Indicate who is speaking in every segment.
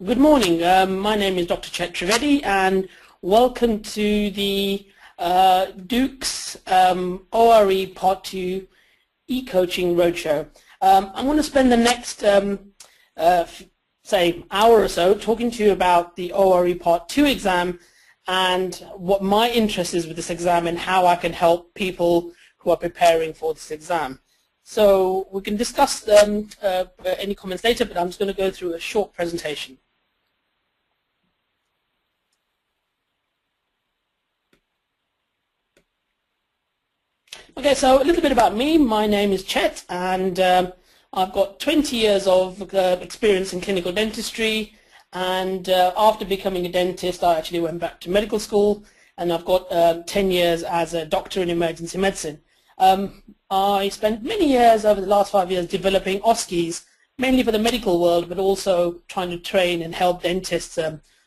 Speaker 1: Good morning. My name is Dr. Chet Trivedy, and welcome to the DoooX ORE Part 2 e-coaching roadshow. I'm going to spend the next, say, hour or so talking to you about the ORE Part 2 exam and what my interest is with this exam and how I can help people who are preparing for this exam. So we can discuss any comments later, but I'm just going to go through a short presentation. Okay, so a little bit about me. My name is Chet, and I've got 20 years of experience in clinical dentistry, and after becoming a dentist I actually went back to medical school, and I've got 10 years as a doctor in emergency medicine. I spent many years over the last 5 years developing OSCE'S, mainly for the medical world, but also trying to train and help dentists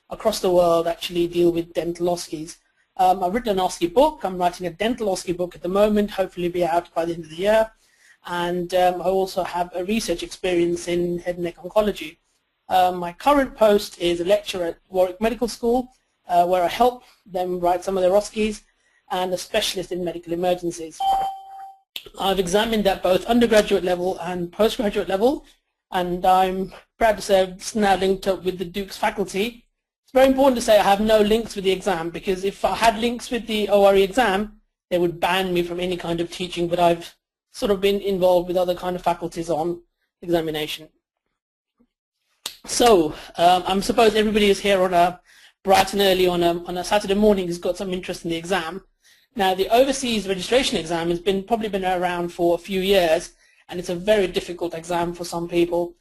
Speaker 1: across the world actually deal with dental OSCE'S. I've written an OSCE book. I'm writing a dental OSCE book at the moment, hopefully be out by the end of the year. And I also have a research experience in head and neck oncology. My current post is a lecturer at Warwick Medical School, where I help them write some of their OSCE'S, and a specialist in medical emergencies. I've examined at both undergraduate level and postgraduate level, and I'm proud to say I've now linked up with the DoooX faculty. It's very important to say I have no links with the exam, because if I had links with the ORE exam, they would ban me from any kind of teaching, but I've sort of been involved with other kind of faculties on examination. So I suppose everybody is here on a bright and early on a Saturday morning who's got some interest in the exam. Now, the OSCE'S registration exam has probably been around for a few years, and it's a very difficult exam for some people.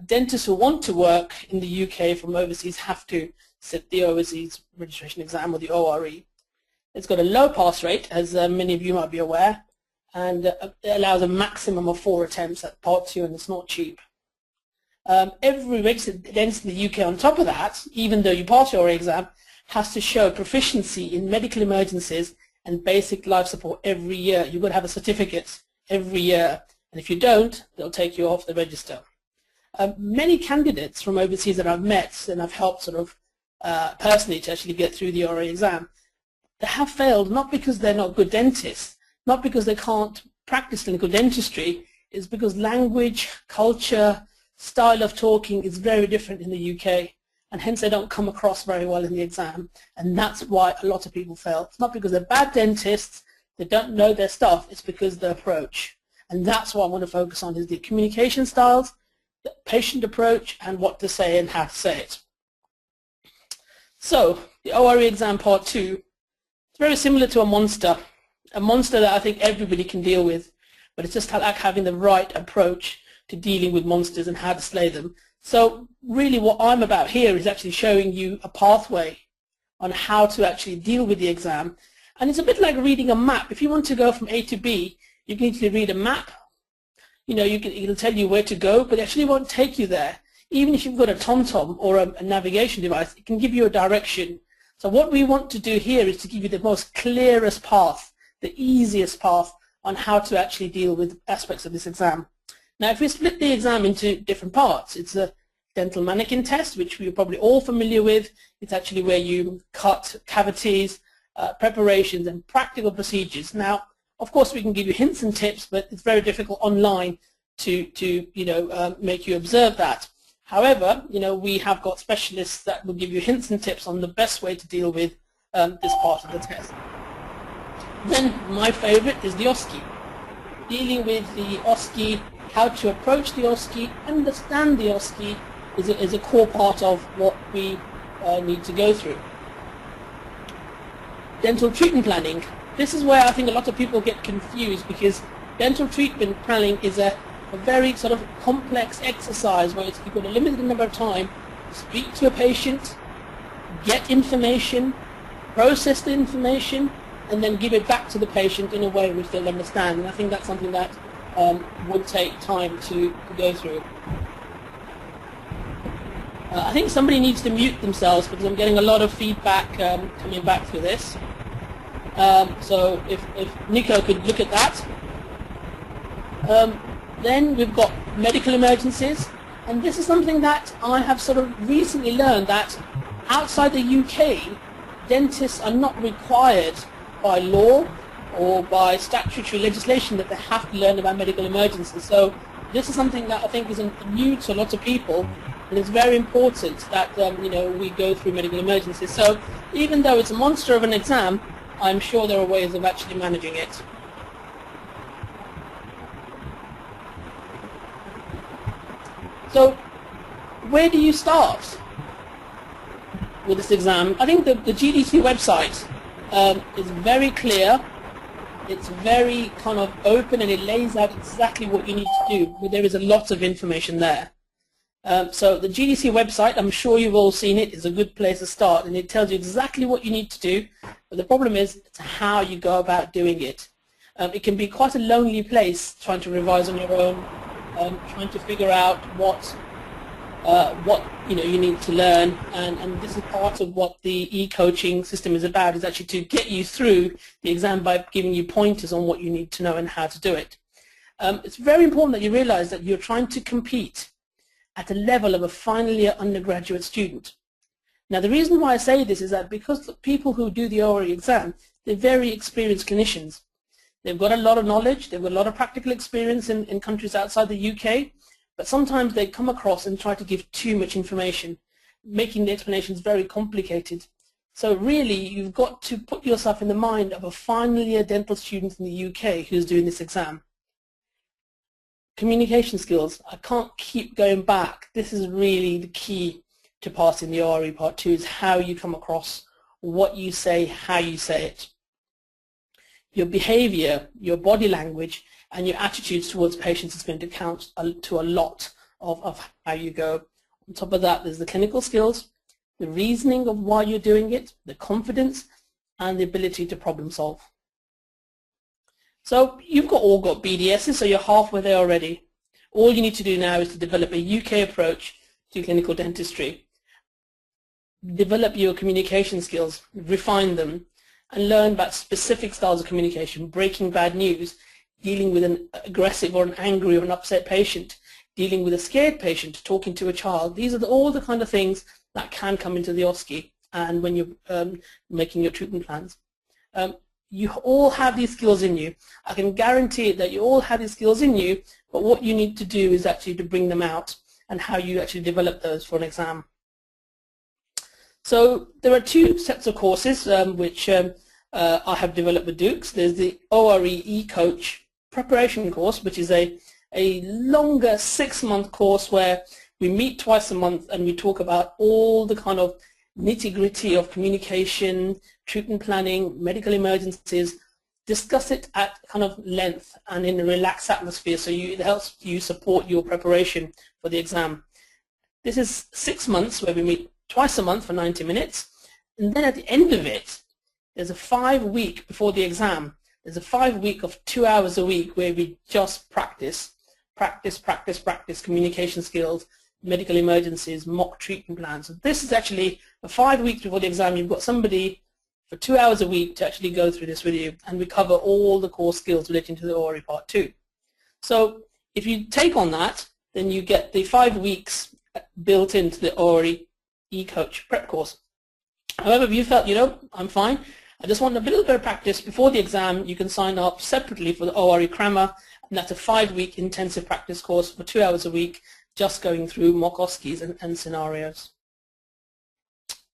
Speaker 1: Dentists who want to work in the UK from overseas have to sit the OSCE'S registration exam, or the ORE. It's got a low pass rate, as many of you might be aware, and it allows a maximum of 4 attempts at Part 2, and it's not cheap. Every registered dentist in the UK on top of that, even though you pass your ORE exam, has to show proficiency in medical emergencies and basic life support every year. You've got to have a certificate every year, and if you don't, they'll take you off the register. Many candidates from overseas that I've met and I've helped sort of personally to actually get through the ORE exam, they have failed not because they're not good dentists, not because they can't practice clinical dentistry, it's because language, culture, style of talking is very different in the UK, and hence they don't come across very well in the exam, and that's why a lot of people fail. It's not because they're bad dentists, they don't know their stuff, it's because the approach. And that's what I want to focus on, is the communication styles, the patient approach, and what to say and how to say it. So, the ORE exam Part 2, it's very similar to a monster that I think everybody can deal with, but it's just like having the right approach to dealing with monsters and how to slay them. So really what I'm about here is actually showing you a pathway on how to actually deal with the exam. And it's a bit like reading a map. If you want to go from A to B, you can easily read a map. You know, it'll tell you where to go, but it actually won't take you there. Even if you've got a TomTom or a navigation device, it can give you a direction. So what we want to do here is to give you the most clearest path, the easiest path on how to actually deal with aspects of this exam. Now, if we split the exam into different parts, it's a Dental Manikin test, which we're probably all familiar with. It's actually where you cut cavities, preparations, and practical procedures. Now, of course, we can give you hints and tips, but it's very difficult online to make you observe that. However, we have got specialists that will give you hints and tips on the best way to deal with this part of the test. Then, my favorite is the OSCE. Dealing with the OSCE, how to approach the OSCE, understand the OSCE is a core part of what we need to go through. Dental treatment planning. This is where I think a lot of people get confused, because dental treatment planning is a very sort of complex exercise where you've got a limited number of time to speak to a patient, get information, process the information, and then give it back to the patient in a way which they'll understand. And I think that's something that would take time to go through. I think somebody needs to mute themselves, because I'm getting a lot of feedback coming back through this. So if Nico could look at that. Then we've got medical emergencies. And this is something that I have sort of recently learned, that outside the UK, dentists are not required by law or by statutory legislation that they have to learn about medical emergencies. So this is something that I think is new to a lot of people, and it's very important that we go through medical emergencies. So even though it's a monster of an exam, I'm sure there are ways of actually managing it. So where do you start with this exam? I think the GDC website is very clear. It's very kind of open, and it lays out exactly what you need to do. But there is a lot of information there. So the GDC website, I'm sure you've all seen it, is a good place to start, and it tells you exactly what you need to do. But the problem is it's how you go about doing it. It can be quite a lonely place trying to revise on your own, trying to figure out what you need to learn, and this is part of what the e-coaching system is about, is actually to get you through the exam by giving you pointers on what you need to know and how to do it. It's very important that you realize that you're trying to compete at a level of a final year undergraduate student. Now the reason why I say this is that because the people who do the OSCE exam, they're very experienced clinicians. They've got a lot of knowledge, they've got a lot of practical experience in countries outside the UK, but sometimes they come across and try to give too much information, making the explanations very complicated. So really, you've got to put yourself in the mind of a final year dental student in the UK who's doing this exam. Communication skills, I can't keep going back. This is really the key to passing the OSCE Part 2, is how you come across, what you say, how you say it. Your behavior, your body language, and your attitudes towards patients is going to count to a lot of how you go. On top of that, there's the clinical skills, the reasoning of why you're doing it, the confidence, and the ability to problem solve. So you've all got BDSs, so you're halfway there already. All you need to do now is to develop a UK approach to clinical dentistry. Develop your communication skills, refine them, and learn about specific styles of communication, breaking bad news, dealing with an aggressive or an angry or an upset patient, dealing with a scared patient, talking to a child. These are all the kind of things that can come into the OSCE and when you're making your treatment plans. You all have these skills in you. I can guarantee that you all have these skills in you, but what you need to do is actually to bring them out and how you actually develop those for an exam. So there are two sets of courses which I have developed with DoooX. There's the OSCE E-Coach preparation course, which is a longer 6-month course where we meet twice a month and we talk about all the kind of nitty-gritty of communication, treatment planning, medical emergencies, discuss it at kind of length and in a relaxed atmosphere, so it helps you support your preparation for the exam. This is 6 months where we meet twice a month for 90 minutes, and then at the end of it, there's a 5-week before the exam. There's a 5-week of 2 hours a week where we just practice communication skills, medical emergencies, mock treatment plans. So this is actually a 5 weeks before the exam. You've got somebody for 2 hours a week to actually go through this with you, and we cover all the core skills relating to the OSCE Part 2. So if you take on that, then you get the 5 weeks built into the OSCE E-Coach prep course. However, if you felt, I'm fine, I just want a little bit of practice before the exam, you can sign up separately for the OSCE Crammer, and that's a 5-week intensive practice course for 2 hours a week, just going through mock OSCEs and scenarios.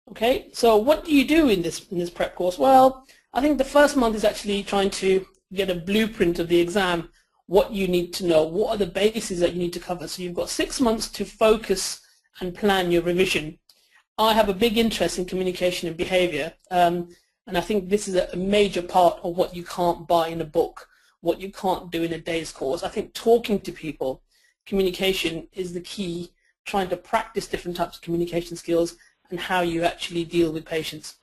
Speaker 1: Okay, so what do you do in this prep course? Well, I think the first month is actually trying to get a blueprint of the exam, what you need to know, what are the bases that you need to cover. So you've got 6 months to focus and plan your revision. I have a big interest in communication and behavior, and I think this is a major part of what you can't buy in a book, what you can't do in a day's course. I think talking to people, communication is the key, trying to practice different types of communication skills and how you actually deal with patients.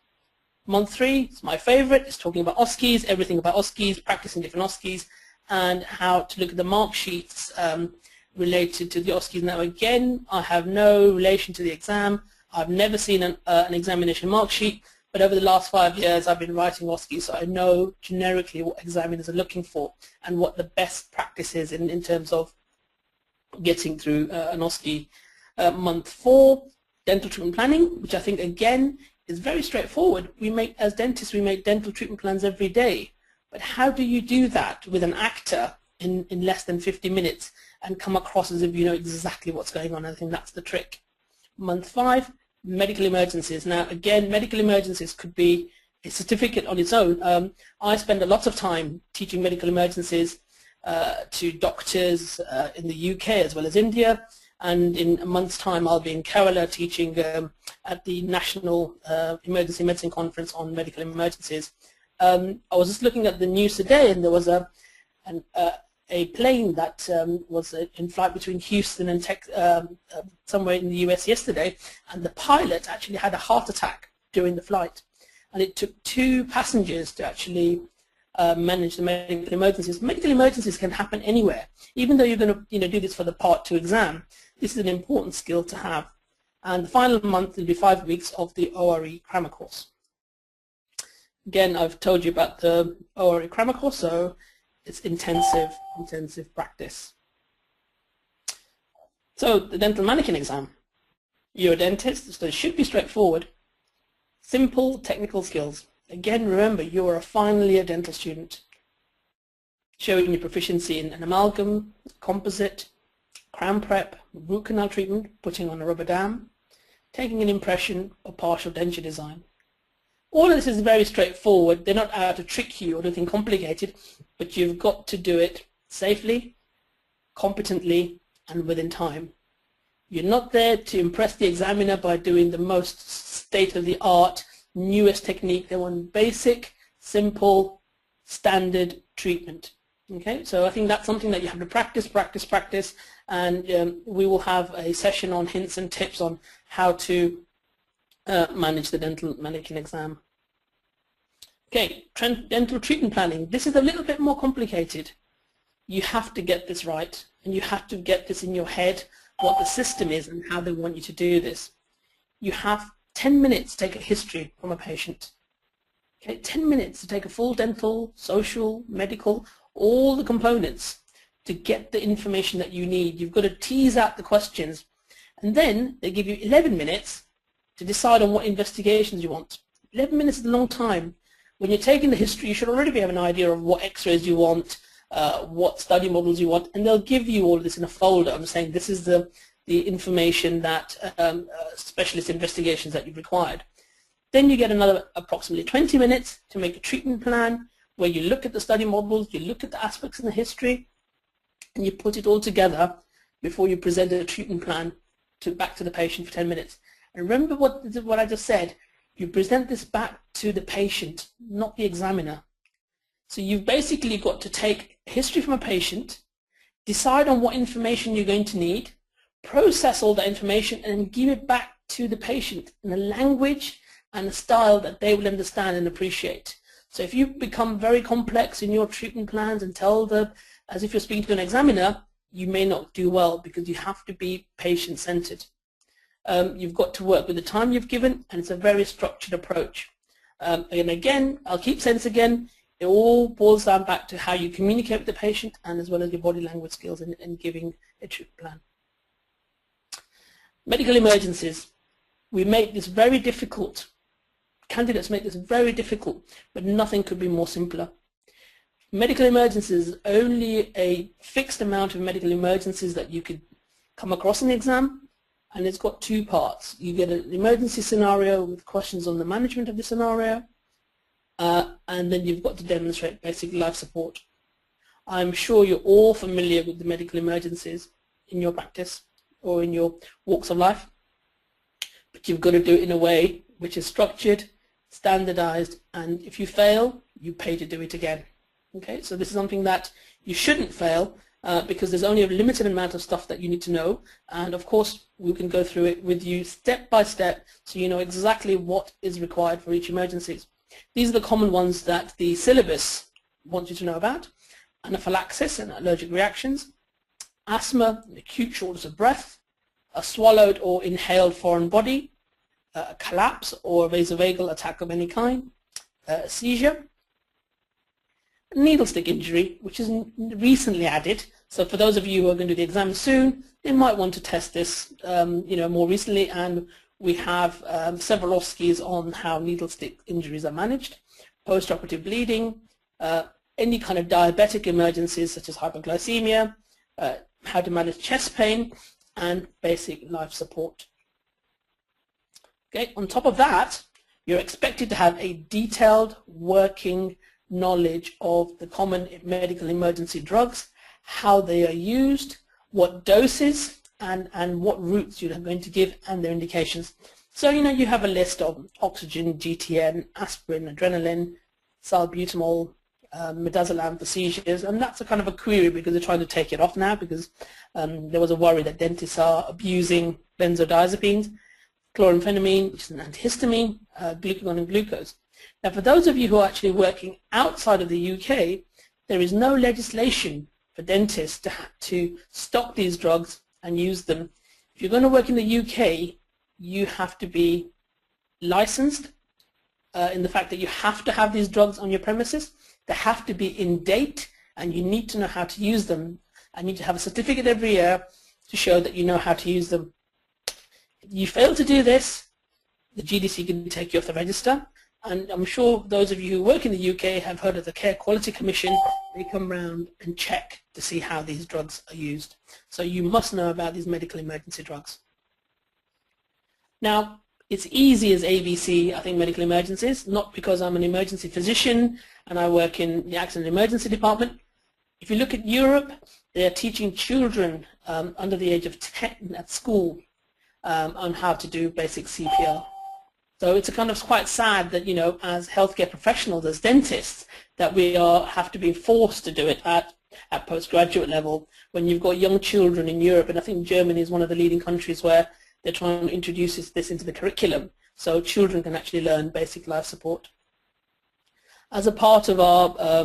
Speaker 1: Month 3 is my favorite. It's talking about OSCE'S, everything about OSCE'S, practicing different OSCE'S, and how to look at the mark sheets related to the OSCE'S. Now again, I have no relation to the exam. I've never seen an examination mark sheet, but over the last 5 years I've been writing OSCE'S, so I know generically what examiners are looking for and what the best practice is in terms of getting through an OSCE month 4, dental treatment planning, which I think again is very straightforward. As dentists, we make dental treatment plans every day. But how do you do that with an actor in less than 50 minutes and come across as if you know exactly what's going on? I think that's the trick. Month 5, medical emergencies. Now again, medical emergencies could be a certificate on its own. I spend a lot of time teaching medical emergencies to doctors in the UK as well as India, and in a month's time I'll be in Kerala teaching at the National Emergency Medicine Conference on medical emergencies. I was just looking at the news today, and there was a plane that was in flight between Houston and somewhere in the US yesterday, and the pilot actually had a heart attack during the flight, and it took 2 passengers to actually manage the medical emergencies. Medical emergencies can happen anywhere. Even though you're going to do this for the Part 2 exam, this is an important skill to have. And the final month will be 5 weeks of the OSCE Crammer Course. Again, I've told you about the OSCE Crammer Course, so it's intensive practice. So the Dental Manikin exam. You're a dentist, so it should be straightforward. Simple technical skills. Again, remember, you're a final year dental student, showing your proficiency in an amalgam, composite, crown prep, root canal treatment, putting on a rubber dam, taking an impression, or partial denture design. All of this is very straightforward. They're not out to trick you or anything complicated, but you've got to do it safely, competently, and within time. You're not there to impress the examiner by doing the most state-of-the-art, newest technique. They want basic, simple, standard treatment. Okay, so I think that's something that you have to practice, and we will have a session on hints and tips on how to manage the Dental Manikin exam. Okay, dental treatment planning. This is a little bit more complicated. You have to get this right, and you have to get this in your head, what the system is and how they want you to do this. You have 10 minutes to take a history from a patient. Okay, 10 minutes to take a full dental, social, medical, all the components to get the information that you need. You've got to tease out the questions, and then they give you 11 minutes to decide on what investigations you want. 11 minutes is a long time. When you're taking the history, you should already have an idea of what x-rays you want, what study models you want, and they'll give you all of this in a folder. I'm saying this is the information that specialist investigations that you've required. Then you get another approximately 20 minutes to make a treatment plan where you look at the study models, you look at the aspects in the history, and you put it all together before you present a treatment plan back to the patient for 10 minutes. And remember what I just said, you present this back to the patient, not the examiner. So you've basically got to take history from a patient, decide on what information you're going to need, process all that information, and give it back to the patient in a language and a style that they will understand and appreciate. So if you become very complex in your treatment plans and tell them as if you're speaking to an examiner, you may not do well, because you have to be patient-centered. You've got to work with the time you've given, and it's a very structured approach. And again, I'll keep saying this again, it all boils down back to how you communicate with the patient, and as well as your body language skills in giving a treatment plan. Medical emergencies. We make this very difficult. Candidates make this very difficult, but nothing could be more simpler. Medical emergencies is only a fixed amount of medical emergencies that you could come across in the exam, and it's got 2 parts. You get an emergency scenario with questions on the management of the scenario, and then you've got to demonstrate basic life support. I'm sure you're all familiar with the medical emergencies in your practice or in your walks of life, but you've got to do it in a way which is structured, standardized, and if you fail, you pay to do it again. Okay, so this is something that you shouldn't fail, because there's only a limited amount of stuff that you need to know, and of course we can go through it with you step by step so you know exactly what is required for each emergencies. These are the common ones that the syllabus wants you to know about: anaphylaxis and allergic reactions, asthma and acute shortness of breath, a swallowed or inhaled foreign body, a collapse or vasovagal attack of any kind, a seizure, needle stick injury, which is recently added, So for those of you who are going to do the exam soon, you might want to test this more recently, and we have several OSCEs on how needle stick injuries are managed, post-operative bleeding, any kind of diabetic emergencies such as hypoglycemia, how to manage chest pain, and basic life support. Okay, on top of that, you're expected to have a detailed working knowledge of the common medical emergency drugs, how they are used, what doses, and what routes you're going to give, and their indications. So, you have a list of oxygen, GTN, aspirin, adrenaline, salbutamol, midazolam for seizures, and that's a kind of a query because they're trying to take it off now because there was a worry that dentists are abusing benzodiazepines, chloramphenemine, which is an antihistamine, glucagon and glucose. Now, for those of you who are actually working outside of the UK, there is no legislation for dentists to stock these drugs and use them. If you're going to work in the UK, you have to be licensed in the fact that you have to have these drugs on your premises. They have to be in date, and you need to know how to use them. And you need to have a certificate every year to show that you know how to use them. If you fail to do this, the GDC can take you off the register. And I'm sure those of you who work in the UK have heard of the Care Quality Commission. They come round and check to see how these drugs are used. So you must know about these medical emergency drugs. Now, it's easy as ABC, I think, medical emergencies, not because I'm an emergency physician and I work in the accident emergency department. If you look at Europe, they are teaching children under the age of 10 at school on how to do basic CPR. So it's a kind of quite sad that, as healthcare professionals, as dentists, that we have to be forced to do it at postgraduate level when you've got young children in Europe. And I think Germany is one of the leading countries where they're trying to introduce this into the curriculum so children can actually learn basic life support. As a part of our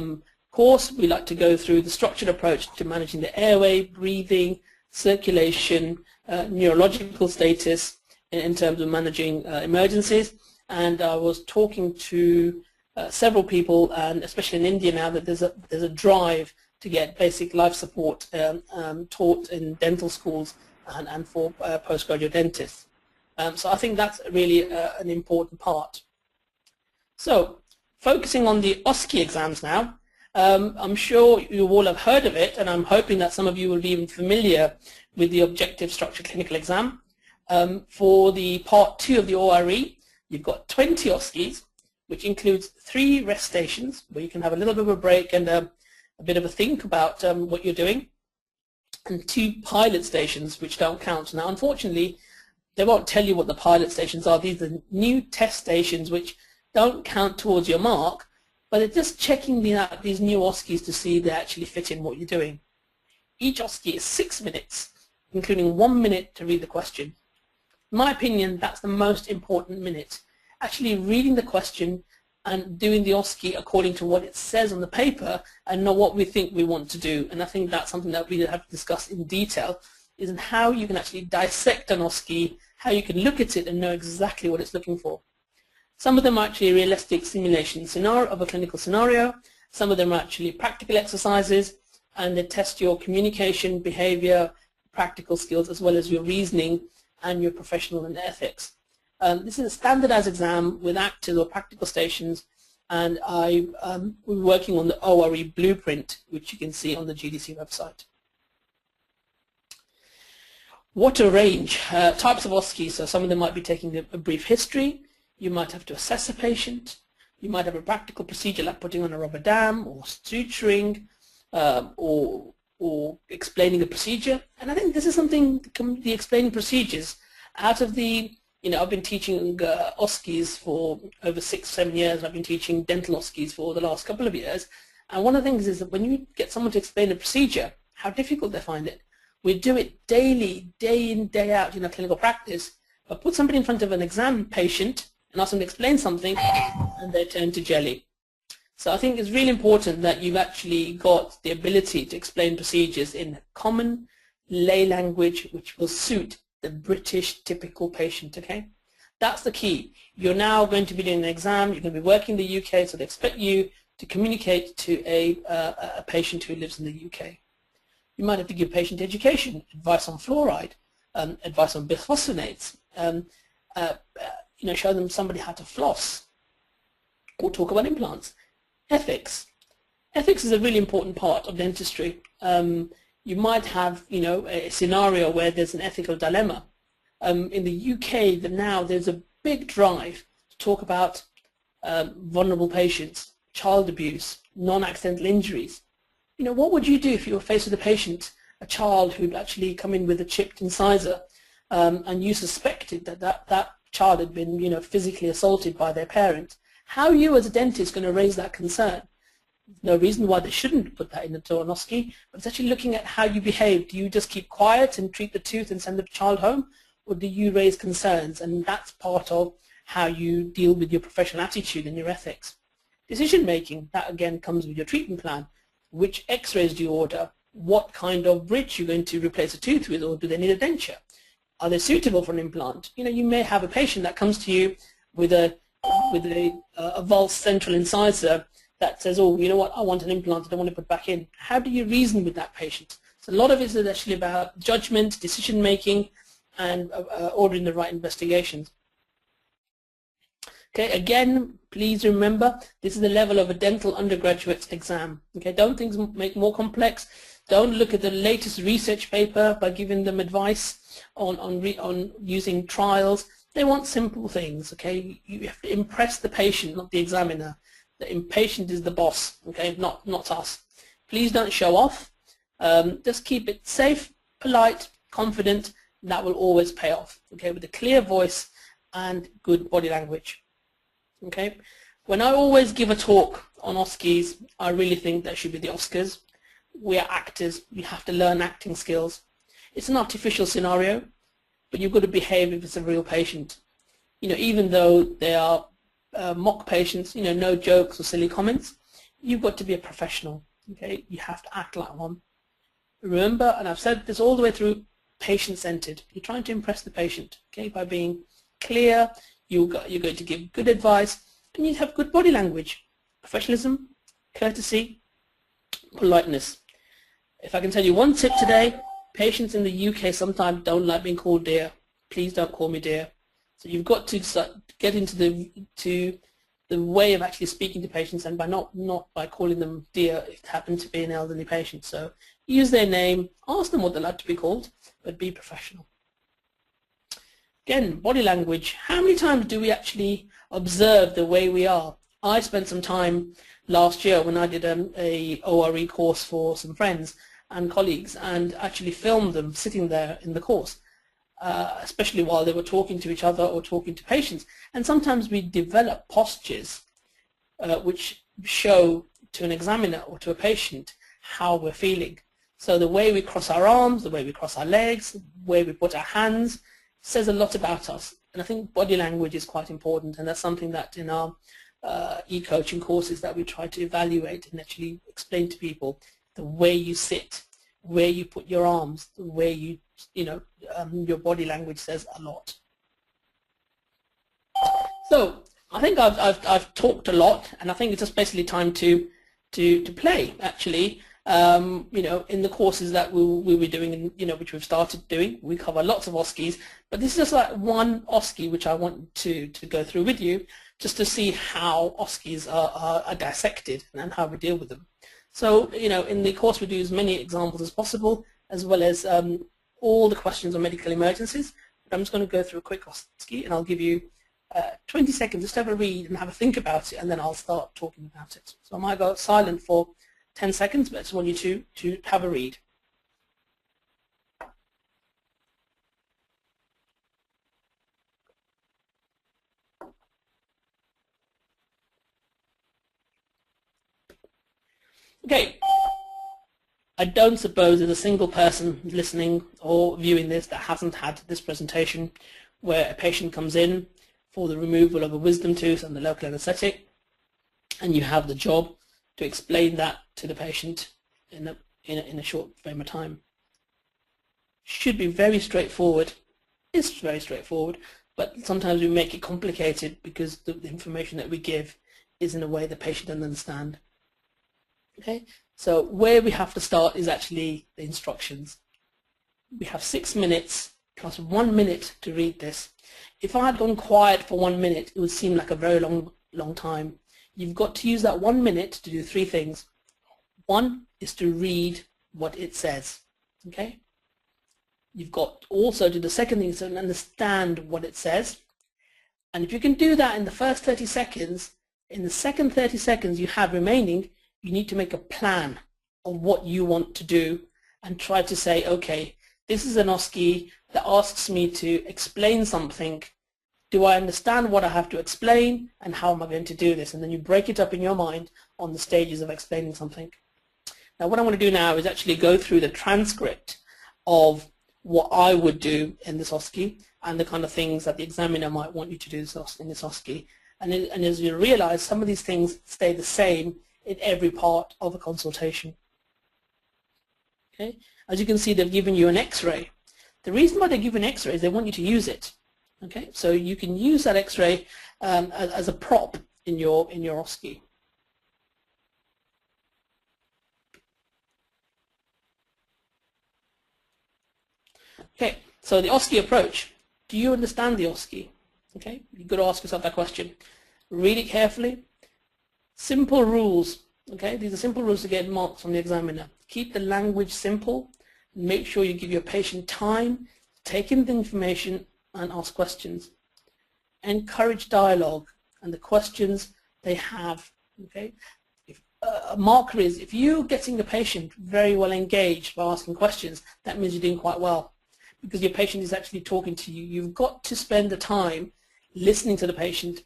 Speaker 1: course, we like to go through the structured approach to managing the airway, breathing, circulation, neurological status in terms of managing emergencies. And I was talking to several people, and especially in India now, that there's a drive to get basic life support taught in dental schools and for postgraduate dentists. So I think that's really an important part. So focusing on the OSCE exams now, I'm sure you all have heard of it, and I'm hoping that some of you will be even familiar with the Objective Structured Clinical Exam. For the Part 2 of the ORE, you've got 20 OSCEs, which includes 3 rest stations where you can have a little bit of a break and a bit of a think about what you're doing, and 2 pilot stations which don't count. Now, unfortunately, they won't tell you what the pilot stations are. These are new test stations which don't count towards your mark, but they're just checking these new OSCEs to see they actually fit in what you're doing. Each OSCE is 6 minutes, including 1 minute to read the question. In my opinion, that's the most important minute. Actually reading the question and doing the OSCE according to what it says on the paper and know what we think we want to do. And I think that's something that we have to discuss in detail, is in how you can actually dissect an OSCE, how you can look at it and know exactly what it's looking for. Some of them are actually realistic simulation scenario of a clinical scenario. Some of them are actually practical exercises, and they test your communication, behavior, practical skills, as well as your reasoning and your professional and ethics. This is a standardized exam with active or practical stations, and we're working on the ORE blueprint, which you can see on the GDC website. What a range. Types of OSCE, so some of them might be taking a brief history. You might have to assess a patient. You might have a practical procedure like putting on a rubber dam or suturing or explaining the procedure. And I think this is something, the explaining procedures, out of the, I've been teaching OSCEs for over 6-7 years. I've been teaching dental OSCEs for the last couple of years. And one of the things is that when you get someone to explain a procedure, how difficult they find it. We do it daily, day in, day out in our clinical practice. But put somebody in front of an exam patient and ask them to explain something, and they turn to jelly. So I think it's really important that you've actually got the ability to explain procedures in common lay language which will suit the British typical patient, okay? That's the key. You're now going to be doing an exam, you're going to be working in the UK, so they expect you to communicate to a patient who lives in the UK. You might have to give patient education, advice on fluoride, advice on bisphosphonates, show them somebody how to floss, or talk about implants. Ethics. Ethics is a really important part of dentistry. You might have, a scenario where there's an ethical dilemma. In the UK, now there's a big drive to talk about vulnerable patients, child abuse, non-accidental injuries. What would you do if you were faced with a patient, a child who'd actually come in with a chipped incisor, and you suspected that child had been, physically assaulted by their parent? How are you as a dentist going to raise that concern? No reason why they shouldn't put that in the OSCE, but it's actually looking at how you behave. Do you just keep quiet and treat the tooth and send the child home, or do you raise concerns? And that's part of how you deal with your professional attitude and your ethics. Decision making, that again comes with your treatment plan. Which x-rays do you order? What kind of bridge you're going to replace a tooth with, or do they need a denture? Are they suitable for an implant? You may have a patient that comes to you with a valse central incisor that says, oh, you know what, I want an implant, I don't want to put back in. How do you reason with that patient? So a lot of it is actually about judgment, decision making, and ordering the right investigations. Okay, again, please remember, this is the level of a dental undergraduate exam. Okay, don't things make more complex. Don't look at the latest research paper by giving them advice on using trials. They want simple things. Okay, you have to impress the patient, not the examiner. The patient is the boss. Okay, not us. Please don't show off. Just keep it safe, polite, confident. And that will always pay off. Okay, with a clear voice and good body language. Okay, when I always give a talk on OSCE's, I really think that should be the Oscars. We are actors. We have to learn acting skills. It's an artificial scenario, but you've got to behave if it's a real patient. Even though they are mock patients, no jokes or silly comments, you've got to be a professional. Okay, you have to act like one. Remember, and I've said this all the way through, patient-centered. You're trying to impress the patient. Okay, by being clear. You're going to give good advice, and you have good body language, professionalism, courtesy, politeness. If I can tell you one tip today, patients in the UK sometimes don't like being called dear. Please don't call me dear. So you've got to get into the way of actually speaking to patients, and by not by calling them dear if it happens to be an elderly patient. So use their name, ask them what they like to be called, but be professional. Again, body language. How many times do we actually observe the way we are? I spent some time last year when I did a ORE course for some friends and colleagues, and actually filmed them sitting there in the course, especially while they were talking to each other or talking to patients. And sometimes we develop postures which show to an examiner or to a patient how we're feeling. So the way we cross our arms, the way we cross our legs, the way we put our hands, says a lot about us. And I think body language is quite important, and that's something that in our e-coaching courses that we try to evaluate and actually explain to people. The way you sit, where you put your arms, the way your body language says a lot. So I think I've talked a lot, and I think it's just basically time to play actually. In the courses that we'll be doing, which we've started doing, we cover lots of OSCE's, but this is just like one OSCE which I want to go through with you, just to see how OSCE's are dissected and how we deal with them. So, in the course we do as many examples as possible, as well as all the questions on medical emergencies. But I'm just going to go through a quick OSCE, and I'll give you 20 seconds just to have a read and have a think about it, and then I'll start talking about it. So I might go silent for 10 seconds, but I just want you to have a read. Okay, I don't suppose there's a single person listening or viewing this that hasn't had this presentation where a patient comes in for the removal of a wisdom tooth and the local anesthetic, and you have the job to explain that to the patient in a short frame of time. Should be very straightforward. It's very straightforward, but sometimes we make it complicated because the information that we give is in a way the patient doesn't understand. Okay, So where we have to start is actually the instructions. We have 6 minutes plus 1 minute to read this. If I had gone quiet for 1 minute, it would seem like a very long time. You've got to use that 1 minute to do 3 things. One is to read what it says. Okay? You've got also to do the second thing is to understand what it says. And if you can do that in the first 30 seconds, in the second 30 seconds you have remaining, you need to make a plan of what you want to do and try to say, okay, this is an OSCE that asks me to explain something. Do I understand what I have to explain and how am I going to do this? And then you break it up in your mind on the stages of explaining something. Now what I want to do now is actually go through the transcript of what I would do in this OSCE and the kind of things that the examiner might want you to do in this OSCE. And as you realize, some of these things stay the same in every part of a consultation. Okay? As you can see, they've given you an X-ray. The reason why they give an X-ray is they want you to use it. Okay? So you can use that X-ray as a prop in your OSCE. Okay, so the OSCE approach. Do you understand the OSCE? Okay, you've got to ask yourself that question. Read it carefully. Simple rules. Okay, these are simple rules to get marks from the examiner. Keep the language simple. Make sure you give your patient time, take in the information and ask questions. Encourage dialogue and the questions they have. Okay, a marker is if you're getting the patient very well engaged by asking questions, that means you're doing quite well. Because your patient is actually talking to you. You've got to spend the time listening to the patient.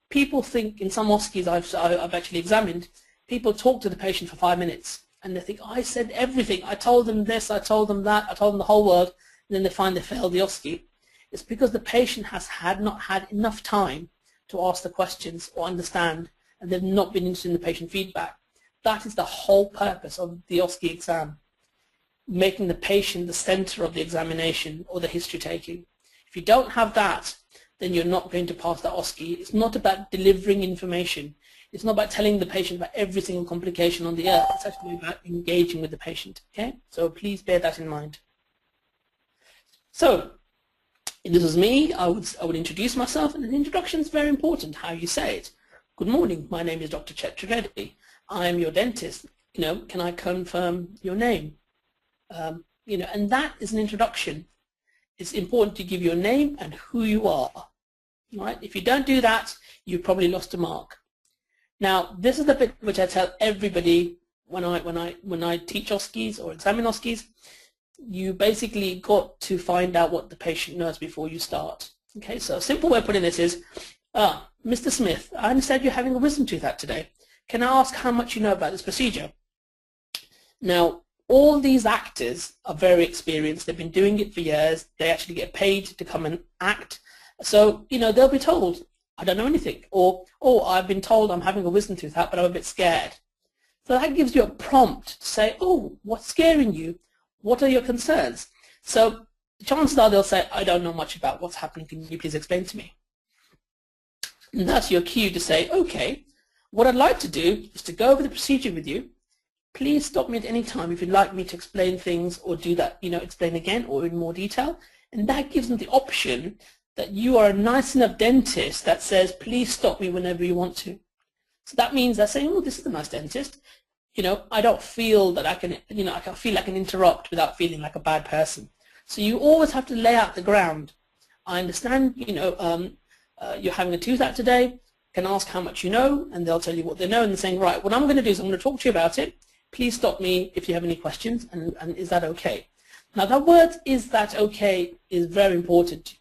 Speaker 1: People think in some OSCEs I've actually examined, people talk to the patient for 5 minutes and they think, I said everything. I told them this, I told them that, I told them the whole world, and then they find they failed the OSCE. It's because the patient has not had enough time to ask the questions or understand, and they've not been interested in the patient feedback. That is the whole purpose of the OSCE exam. Making the patient the center of the examination or the history taking. If you don't have that, then you're not going to pass that OSCE. It's not about delivering information. It's not about telling the patient about every single complication on the earth. It's actually about engaging with the patient. Okay? So please bear that in mind. So, if this was me, I would introduce myself, and an introduction is very important, how you say it. Good morning, my name is Dr. Chet Trivedy. I am your dentist. Can I confirm your name? And that is an introduction. It's important to give your name and who you are. Right? If you don't do that, you've probably lost a mark. Now, this is the bit which I tell everybody when I teach OSCEs or examine OSCEs. You basically got to find out what the patient knows before you start. Okay, so a simple way of putting this is, Mr. Smith, I understand you're having a wisdom tooth out today. Can I ask how much you know about this procedure? Now, all these actors are very experienced. They've been doing it for years. They actually get paid to come and act. So, they'll be told, I don't know anything. Or, oh, I've been told I'm having a wisdom tooth out, but I'm a bit scared. So that gives you a prompt to say, oh, what's scaring you? What are your concerns? So chances are they'll say, I don't know much about what's happening. Can you please explain to me? And that's your cue to say, okay, what I'd like to do is to go over the procedure with you. Please stop me at any time if you'd like me to explain things or do that, explain again or in more detail. And that gives them the option that you are a nice enough dentist that says, please stop me whenever you want to. So that means they're saying, oh, this is a nice dentist. I don't feel that I can, I can feel I can interrupt without feeling like a bad person. So you always have to lay out the ground. I understand, you're having a tooth out today. Can ask how much you know, and they'll tell you what they know, and they're saying, right, what I'm going to do is I'm going to talk to you about it. Please stop me if you have any questions, and is that okay? Now that word, is that okay, is very important.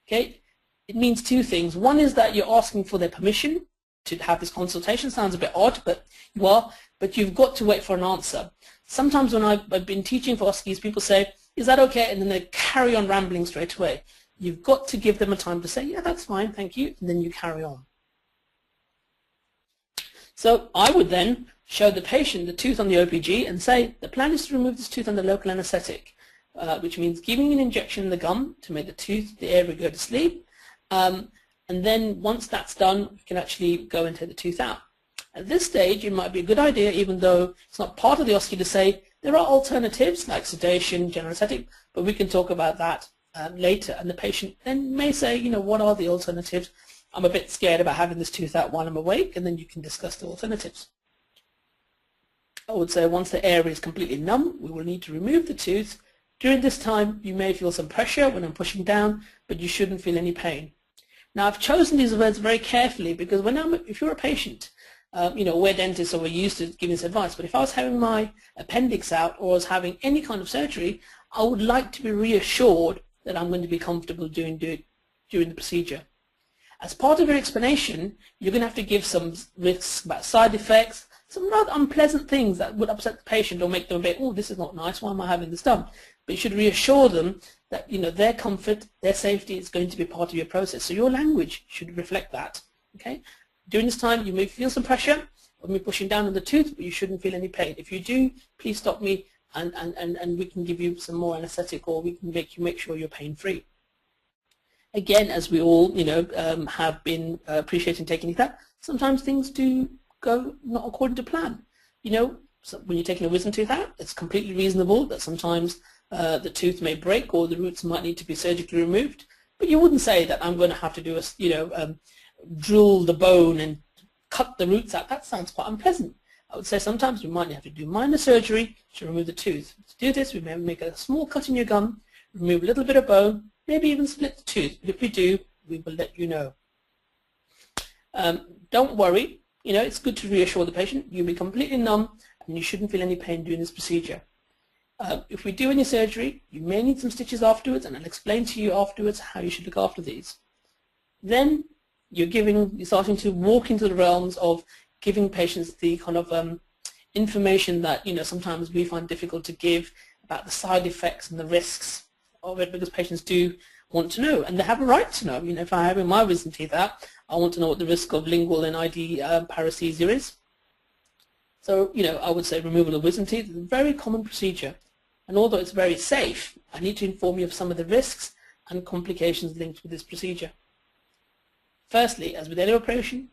Speaker 1: Okay? It means two things. One is that you're asking for their permission to have this consultation. Sounds a bit odd, but you are, but you've got to wait for an answer. Sometimes when I've been teaching for OSCEs, people say, is that okay? And then they carry on rambling straight away. You've got to give them a time to say, yeah, that's fine, thank you, and then you carry on. So I would then show the patient the tooth on the OPG and say, the plan is to remove this tooth under local anesthetic, which means giving an injection in the gum to make the area go to sleep. And then once that's done, we can actually go and take the tooth out. At this stage, it might be a good idea, even though it's not part of the OSCE, to say there are alternatives like sedation, general anesthetic, but we can talk about that later. And the patient then may say, you know, what are the alternatives? I'm a bit scared about having this tooth out while I'm awake, and then you can discuss the alternatives. I would say once the area is completely numb, we will need to remove the tooth. During this time, you may feel some pressure when I'm pushing down, but you shouldn't feel any pain. Now, I've chosen these words very carefully because if you're a patient, you know, we're dentists, so we're used to giving this advice, but if I was having my appendix out or was having any kind of surgery, I would like to be reassured that I'm going to be comfortable during the procedure. As part of your explanation, you're going to have to give some risks about side effects, some rather unpleasant things that would upset the patient or make them a bit, oh, this is not nice, why am I having this done? But you should reassure them that, you know, their comfort, their safety is going to be part of your process. So your language should reflect that. Okay? During this time, you may feel some pressure when we're pushing down on the tooth, but you shouldn't feel any pain. If you do, please stop me and we can give you some more anesthetic, or we can make sure you're pain-free. Again, as we all, you know, have been appreciating taking it out, sometimes things do go not according to plan. You know, so when you're taking a wisdom tooth out, it's completely reasonable that sometimes the tooth may break or the roots might need to be surgically removed. But you wouldn't say that I'm going to have to do a, you know, drill the bone and cut the roots out. That sounds quite unpleasant. I would say sometimes we might have to do minor surgery to remove the tooth. To do this, we may make a small cut in your gum, remove a little bit of bone, maybe even split the tooth. But if we do, we will let you know. Don't worry. You know, it's good to reassure the patient. You'll be completely numb and you shouldn't feel any pain during this procedure. If we do any surgery, you may need some stitches afterwards, and I'll explain to you afterwards how you should look after these. Then you're starting to walk into the realms of giving patients the kind of information that, you know, sometimes we find difficult to give about the side effects and the risks of it, because patients do want to know, and they have a right to know. You know, if I'm having my wisdom teeth out, I want to know what the risk of lingual and ID paresthesia is. So, you know, I would say removal of wisdom teeth is a very common procedure, and although it's very safe, I need to inform you of some of the risks and complications linked with this procedure. Firstly, as with any operation,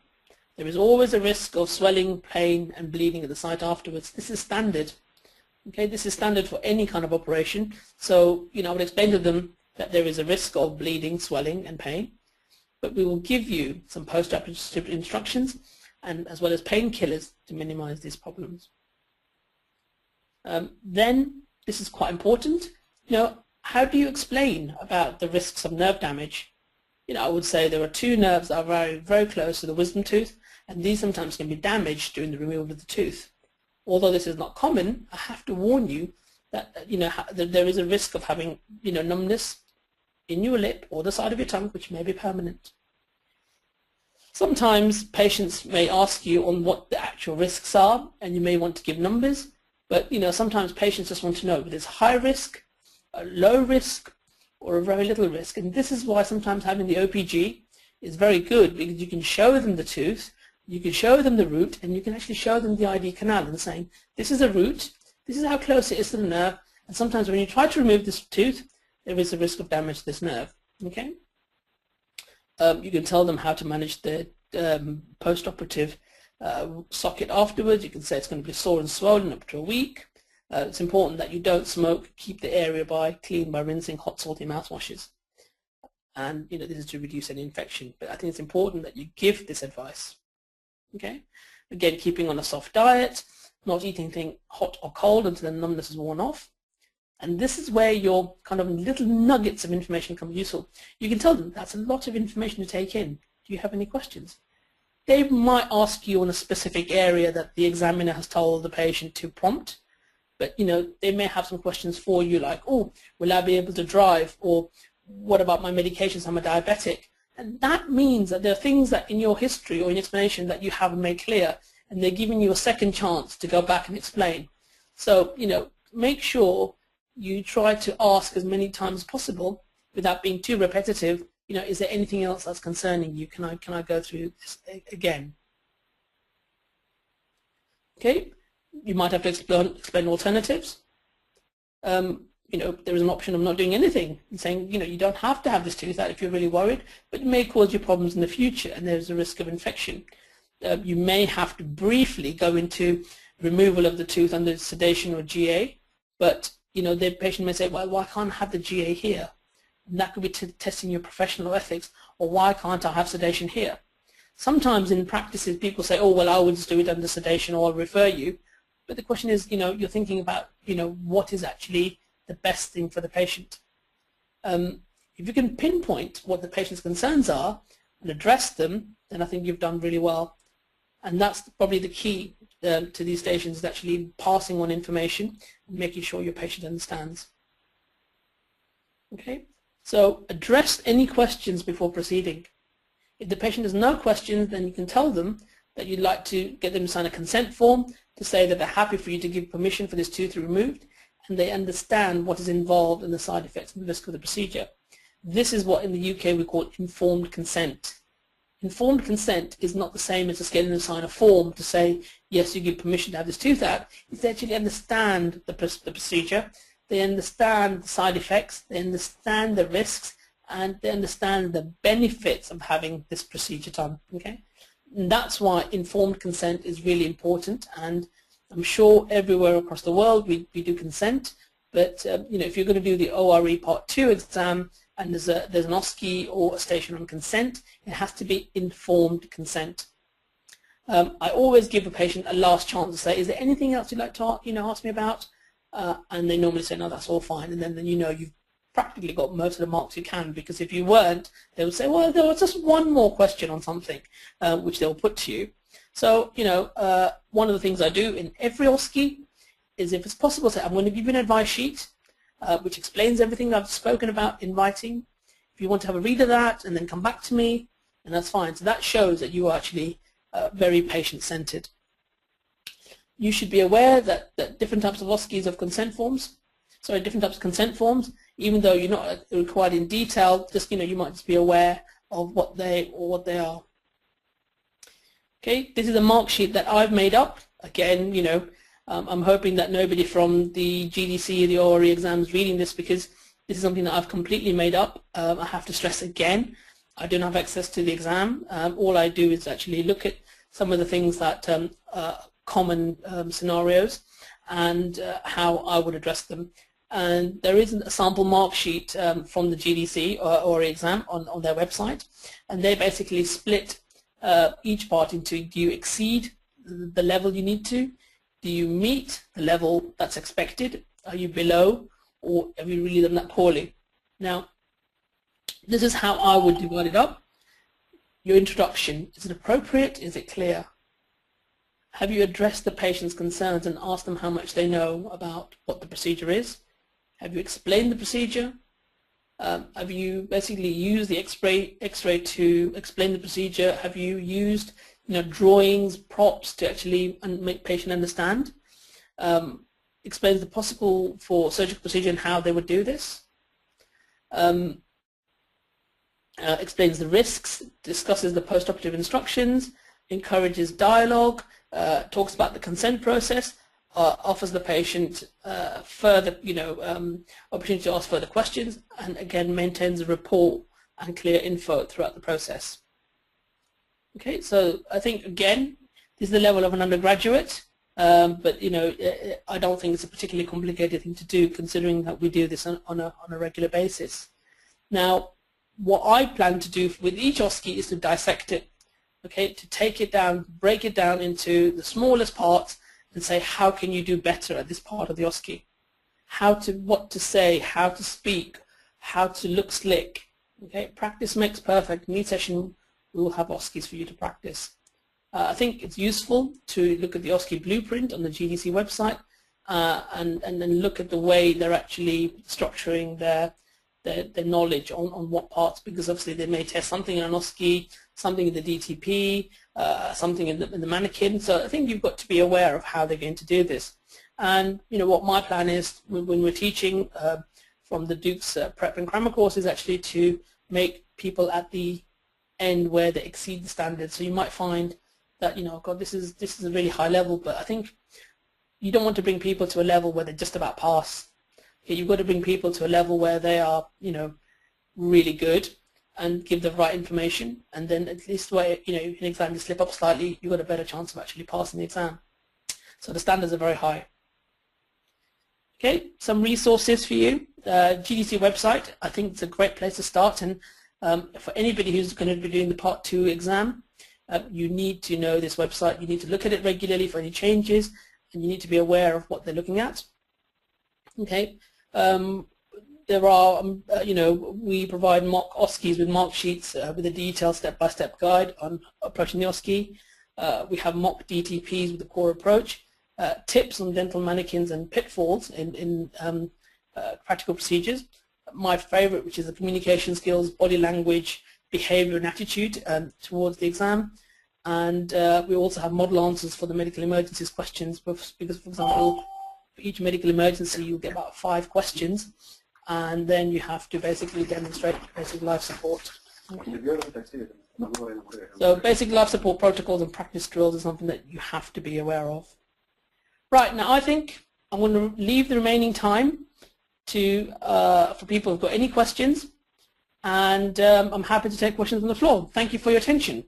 Speaker 1: there is always a risk of swelling, pain, and bleeding at the site afterwards. This is standard. Okay, this is standard for any kind of operation. So, you know, I would explain to them that there is a risk of bleeding, swelling, and pain, but we will give you some post-operative instructions and as well as painkillers to minimize these problems. Then, this is quite important, you know, how do you explain about the risks of nerve damage? You know, I would say there are two nerves that are very, very close to the wisdom tooth, and these sometimes can be damaged during the removal of the tooth. Although this is not common, I have to warn you that, you know, there is a risk of having, you know, numbness in your lip or the side of your tongue, which may be permanent. Sometimes patients may ask you on what the actual risks are, and you may want to give numbers, but, you know, sometimes patients just want to know whether it's high risk, a low risk, or a very little risk. And this is why sometimes having the OPG is very good, because you can show them the tooth, you can show them the root, and you can actually show them the ID canal and saying, this is a root, this is how close it is to the nerve, and sometimes when you try to remove this tooth, there is a risk of damage to this nerve. Okay? You can tell them how to manage the post-operative socket afterwards. You can say it's going to be sore and swollen up to a week. It's important that you don't smoke. Keep the area clean by rinsing hot, salty mouthwashes. And, you know, this is to reduce any infection. But I think it's important that you give this advice. Okay? Again, keeping on a soft diet, not eating anything hot or cold until the numbness is worn off. And this is where your kind of little nuggets of information come useful. You can tell them that's a lot of information to take in. Do you have any questions? They might ask you on a specific area that the examiner has told the patient to prompt, but, you know, they may have some questions for you like, oh, will I be able to drive? Or what about my medications? I'm a diabetic. And that means that there are things that in your history or in explanation that you haven't made clear, and they're giving you a second chance to go back and explain. So, you know, make sure you try to ask as many times as possible without being too repetitive. You know, is there anything else that's concerning you? Can I go through this again? Okay, you might have to explain alternatives. You know, there is an option of not doing anything and saying, you know, you don't have to have this tooth out if you're really worried, but it may cause you problems in the future and there's a risk of infection. you may have to briefly go into removal of the tooth under sedation or GA, but the patient may say, well, why can't I have the GA here? And that could be testing your professional ethics, or why can't I have sedation here? Sometimes in practices people say, oh, well, I will just do it under sedation or I'll refer you. But the question is, you're thinking about, what is actually the best thing for the patient. If you can pinpoint what the patient's concerns are and address them, then I think you've done really well. And that's probably the key to these stations, is actually passing on information and making sure your patient understands. Okay, so address any questions before proceeding. If the patient has no questions, then you can tell them that you'd like to get them to sign a consent form to say that they're happy for you to give permission for this tooth to be removed, and they understand what is involved in the side effects and the risk of the procedure. This is what in the UK we call informed consent. Informed consent is not the same as just getting them to sign a form to say, yes, you give permission to have this tooth out. It's they actually understand the procedure, they understand the side effects, they understand the risks, and they understand the benefits of having this procedure done. Okay? And that's why informed consent is really important, and I'm sure everywhere across the world we do consent, but if you're going to do the ORE Part 2 exam and there's an OSCE or a station on consent, it has to be informed consent. I always give a patient a last chance to say, is there anything else you'd like to ask me about? And they normally say, no, that's all fine, and then you've practically got most of the marks you can, because if you weren't, they would say, well, there was just one more question on something, which they'll put to you. So, one of the things I do in every OSCE is, if it's possible, say, I'm going to give you an advice sheet which explains everything I've spoken about in writing. If you want to have a read of that and then come back to me, and that's fine. So that shows that you are actually very patient-centered. You should be aware that different types of OSCEs have consent forms. Sorry, different types of consent forms. Even though you're not required in detail, just you might just be aware of what they are. Okay, this is a mark sheet that I've made up. Again, I'm hoping that nobody from the GDC or the ORE exams reading this, because this is something that I've completely made up. I have to stress again, I don't have access to the exam. All I do is actually look at some of the things that common scenarios and how I would address them. And there is a sample mark sheet from the GDC or exam on their website, and they basically split each part into: do you exceed the level you need to? Do you meet the level that's expected? Are you below, or have you really done that poorly? Now, this is how I would divide it up. Your introduction, is it appropriate? Is it clear? Have you addressed the patient's concerns and asked them how much they know about what the procedure is? Have you explained the procedure? Have you basically used the X-ray to explain the procedure? Have you used drawings, props to actually make patient understand? Explains the possible for surgical procedure and how they would do this. Explains the risks, discusses the post-operative instructions, encourages dialogue, talks about the consent process, offers the patient further, opportunity to ask further questions, and again maintains a rapport and clear info throughout the process. Okay, so I think again this is the level of an undergraduate, but I don't think it's a particularly complicated thing to do, considering that we do this on a regular basis. Now, what I plan to do with each OSCE is to dissect it. Okay, to take it down, break it down into the smallest parts, and say, how can you do better at this part of the OSCE? What to say, how to speak, how to look slick. Okay, practice makes perfect. In each session, we will have OSCEs for you to practice. I think it's useful to look at the OSCE blueprint on the GDC website and then look at the way they're actually structuring their knowledge on what parts, because obviously they may test something in an OSCE, something in the DTP, something in the Manikin. So I think you've got to be aware of how they're going to do this. And what my plan is when we're teaching from the DoooX prep and Crammer course is actually to make people at the end where they exceed the standards. So you might find that God, this is a really high level, but I think you don't want to bring people to a level where they're just about pass. Okay, you've got to bring people to a level where they are really good, and give the right information, and then at least where an exam you slip up slightly, you've got a better chance of actually passing the exam. So the standards are very high. Okay, some resources for you. GDC website, I think it's a great place to start, and for anybody who's going to be doing the Part 2 exam, you need to know this website. You need to look at it regularly for any changes, and you need to be aware of what they're looking at. Okay, there are, we provide mock OSCEs with mark sheets with a detailed step-by-step guide on approaching the OSCE. We have mock DTPs with the core approach, tips on dental mannequins and pitfalls in practical procedures. My favorite, which is the communication skills, body language, behavior and attitude towards the exam. And we also have model answers for the medical emergencies questions, because, for example, for each medical emergency you'll get about 5 questions, and then you have to basically demonstrate basic life support. Okay. So basic life support protocols and practice drills is something that you have to be aware of. Right, now I think I'm going to leave the remaining time to for people who've got any questions, and I'm happy to take questions on the floor. Thank you for your attention.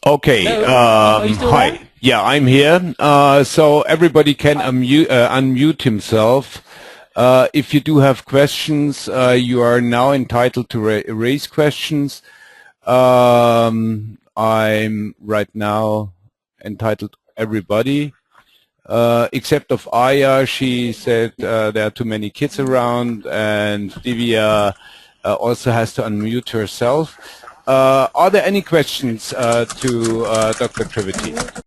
Speaker 2: Okay, hi. There? Yeah, I'm here. So everybody can unmute himself. If you do have questions, you are now entitled to raise questions. I'm right now entitled everybody, except of Aya. She said there are too many kids around, and Divya also has to unmute herself. Are there any questions to Dr. Trivedy?